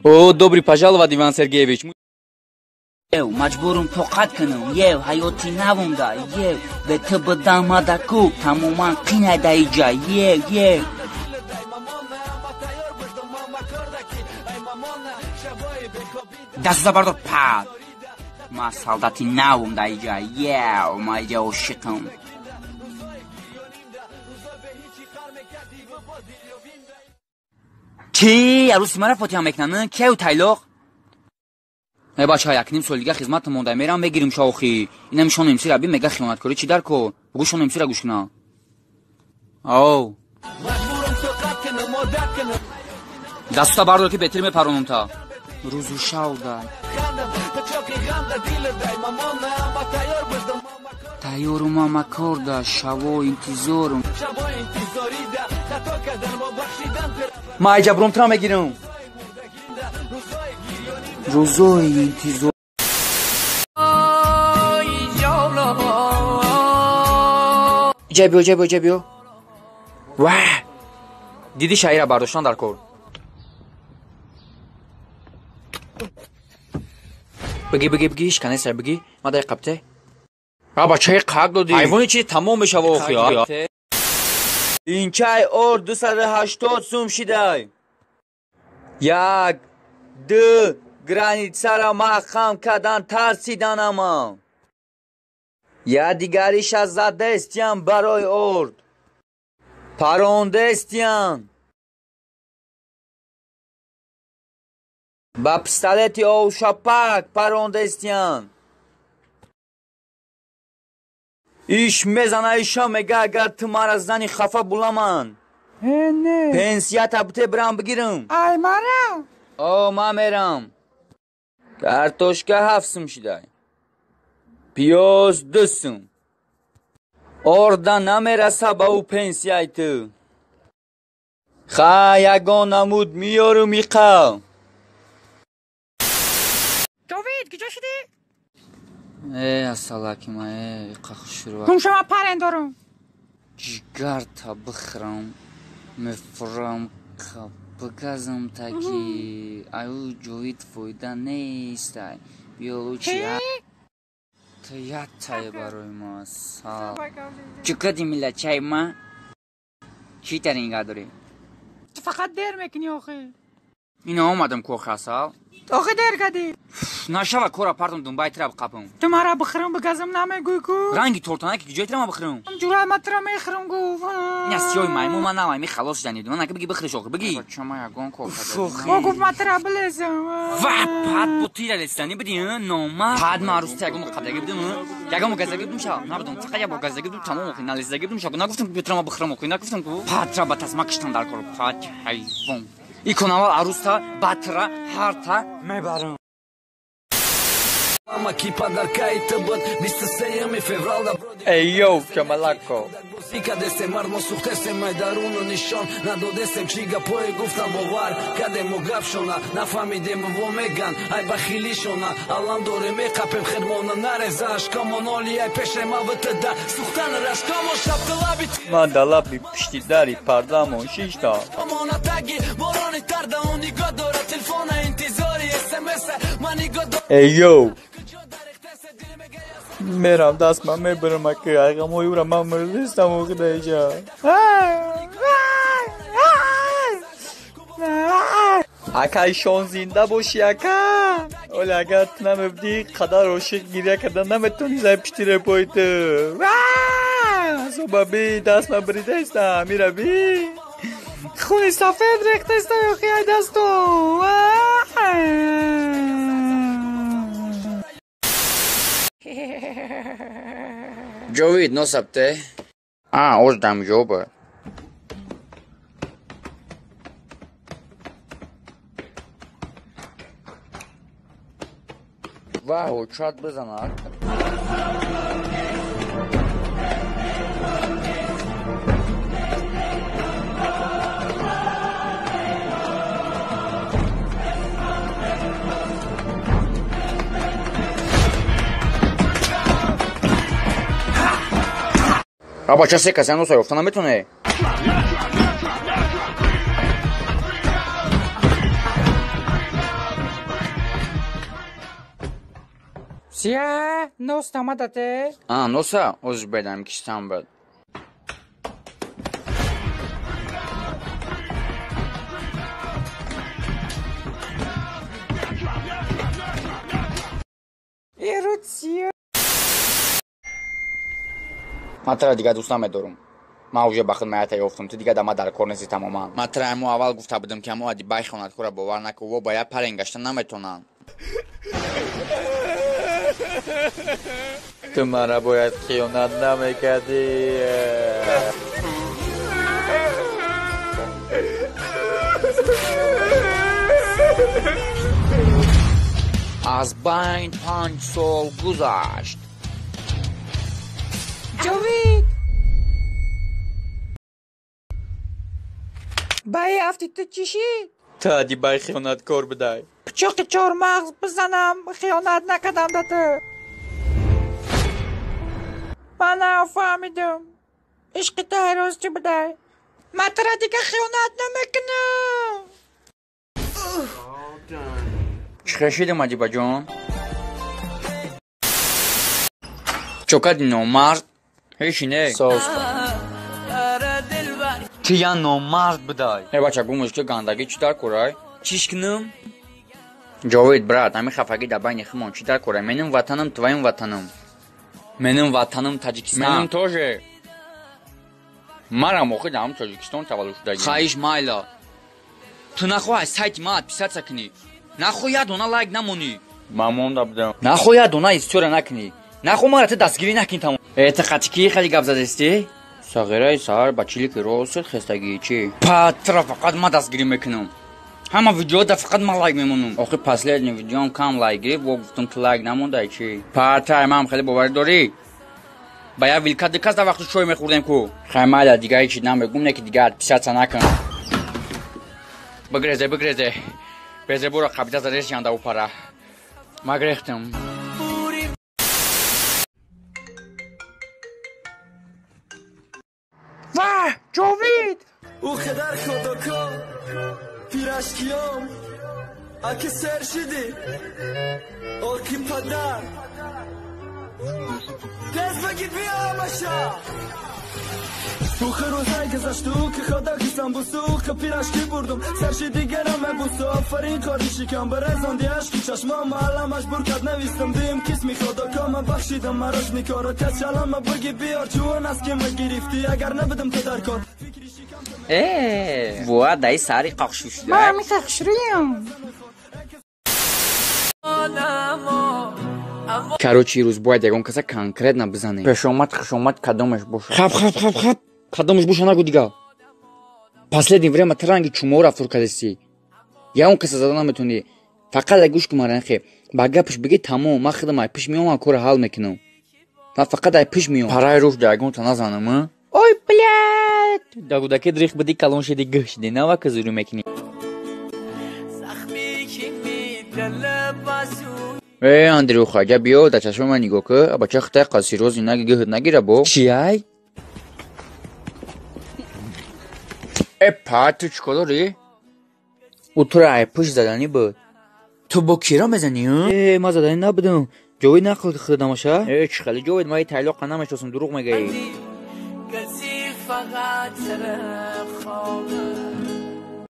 О, добрый пожаловать, Иван Сергеевич. مجبورم توقت کنم حیاتی نمونده به تو بدم دکو تماما قینه دیجا دسته بردار پد ما سالداتی نوم دیجا ما ایجا عاشقم چی؟ عروسی مرا فاتحه میکنن؟ کیو تایلوق؟ ای بچه ها یکنیم سال دیگه خدمت مونده میرم بگیریم شاوخی اینم شان امسی ربی مگه خیانتکاری چی در کو بگو شان امسی را گوش کنه او دستا بردار که بهتری میپرونم تا روزو شاو دای تایورم اما کرده شوا انتظارم ما ایجا برام ترا میگیرم روزای انتظار جا بیو واه دیدی شاعر برداشتن در کار بگی شکنه سر بگی ما دای قبطه بچه قاق دادی حیوانی چی تمام بشه و خیال این چای اور 280 سوم شده یک دو گرانیتسا را محکم کردن ترسیدن اما یا دیگریش از زده استیم برای ارد پرونده استیم با پستالتی او شپک پرونده استیم ایش میزنه ایشا میگه اگر تو مرا زنی خفه بولمان پنسیت بوده برام بگیرم ای مرم او ما میرم کارتوشکا 7 سوم شده پیاز 2 سوم اردا نمیرسه با او پنسیای تو یگان نمود میارو میقا جاوید کجا شدی؟ اصلاکی ما قاق شروع کم شما پرندارم جگر تا بخرم مفرم بگذم تا که ایو جاوید فایده نیست بیالو چی تو یاد تای برای ما سال چکدی میلا چای ما چی ترینگه داری؟ تو فقط دیر میکنی آخه اینا آمدم کوخه سال آخه دیر کدی نشوه کورا پردم دنبای ترا بقبم تو مرا بخرم بگذم نمیگوی کو رنگی تورتانه که جای ترا ما بخرم جورای ما ترا میخرم گفت نیستیوی میمون من نمایی خلاص جنیدون من نکه بگی بخرش آخه بگی شما یگان کوخه ما گفت ما ترا بلیزم پد بطی را لستانی بدی نوما پد معروض تا یگان قدگی بدیم یگان مگزگی بدیم شا نبودم فقط یگان مگزگی بدیم تمام اخی نلیزگی بدیم شا نگفتم که ترا ما بخرم اخی نگفتم که پد را با تسمه کشتن در کار پد حیوان ای کنوال عروس تا بطرا هر تا میبرم Ej, yo, čamalako. Kada se marmo suhte se majdaruno nishon na dodesem čiga poje gufta bovar kada mo gapshona na famide mo vomegan ay bakhilishona allam dore me qapem khedmona narezash kamonoli ay peshe ma vtada suhtan rash kamo shaptalabit Man dala bir piştidari pardamon şişta. amona tagi boroni tarda oni godora telefona intizori sms mani godora Ey yo. Meram dasma me bırma ki aygam oyura mamırlısam o gideceğim. Akay şon zinda boş yaka. Ola gatna mebdi kadar oşik giriye kadar nametun izay piştire poytu. Sobabi dasma bridesta mirabi. خونی سفید ریخته است یا خیلی دستو جاوید نصبته اوزدم جوبه واو چات بزنه بچه سه کسی هنوز افتانه میتونه چیه؟ نوست آمدته؟ نوسا عذر بدم کشتم بد ایرو چیه؟ матра дига дӯст намедорум ман уже ба хидмат ёфтам ту дига дама дар кор нести тамоман матра ҳаму аввал гуфта будам ки ҳаму адибаи хиёнаткора бовар накун во бояд парен гашта наметонанд ту мана бояд хиёнат намекардӣ аз байн 5 сол гузашт جاوید بای هفتی تو چی شید؟ ту адибаи хиёнаткор будай پچاق چهار مغز بزنم خیانت نکردم ده تو من نفهمیدم عشق تهراز چی بودای من ترا دیگه خیانت نمیکنم чихел шидам адибаҷон чокади номард ҳеши не соус кун ту я номард будай бача гумуш ки гандагӣ чӣ дар курай чиш кунам ҷовид брат ҳамин хафагӣ дар байни химон чӣ дар курай меним ватанам твоим ватанам меним ватанам таҷикистон меним тоже марам охи дар ҳамин тоҷикистон таваллуд шудагӣ хаиш майла ту нахоҳ аз сайти ман отписатся кунӣ нахоҳ як дона лайк намонӣ ман монда будам нахоҳ як дона история накунӣ нахоҳ мара ту дастгирӣ накунӣ тамом эътиқадӣ ки хеле гап задастӣ сағираи саҳар ба чилики рост хестагӣ чи патра фақат ман дастгирӣ мекунам ҳама видеода фақат ман лайк мемонам охи последний видеом кам лайк гирифт во гуфтам ки лайк намондай чи патра ман хеле боварӣ дорӣ ба як вилка дикаста вақти чой мехӯрдем ку хай майда дига ҳеҷ чиз намегум не ки дига отписатся накун бигрезе безе бура қабида зарез янда упара магрехтам واه جاوید او خدر خودکا پیرشکیام اکی سر شدی آکی پدر دست بگید بیا باشا تو روزای گذشته او که خدا کسم بوسو که پیرشکی بردم سرشی دیگرم بوسو آفرین کاری شکم برزاندی عشقی چشمام معلا مجبور کرد نویستم دیم کسمی خدا که من بخشیدم مراش میکارا کس شلام بگی بیار جوان از که من گرفتی اگر نبودم تو در کار ва дай сари қақшушда من میخخشریم короче рӯз бояд ягон каса конкретно бизанем пешомад хушомад кадомаш боша хаб кадомаш боша нагу дига последнее время транги чумор рафтор кардасӣ ягон каса зада наметонӣ фақат ай гӯш кумаранхе ба гапаш биги тамом ман худам ай пиш меомам кора ҳал мекунам ман фақат ай пиш меом параи рӯшда ягонта назанам ой блядь дагудаки дрих бидӣ калон шиди гӯҳ шиди нава ка зурӣ мекунӣ андрюха ҷа биё дар чашма ман нигоҳ кӯ бача хитай қасирози наги гӯҳт нагира бо чиай эпа ту чӣ кор дорӣ ӯ туро ай пӯш заданӣ буд ту бо кира мезанӣ ман заданӣ набудам ҷовид нақл худамаша чӣ хеле ҷовид ман тайлоқа намешносам дурӯғ мегаӣ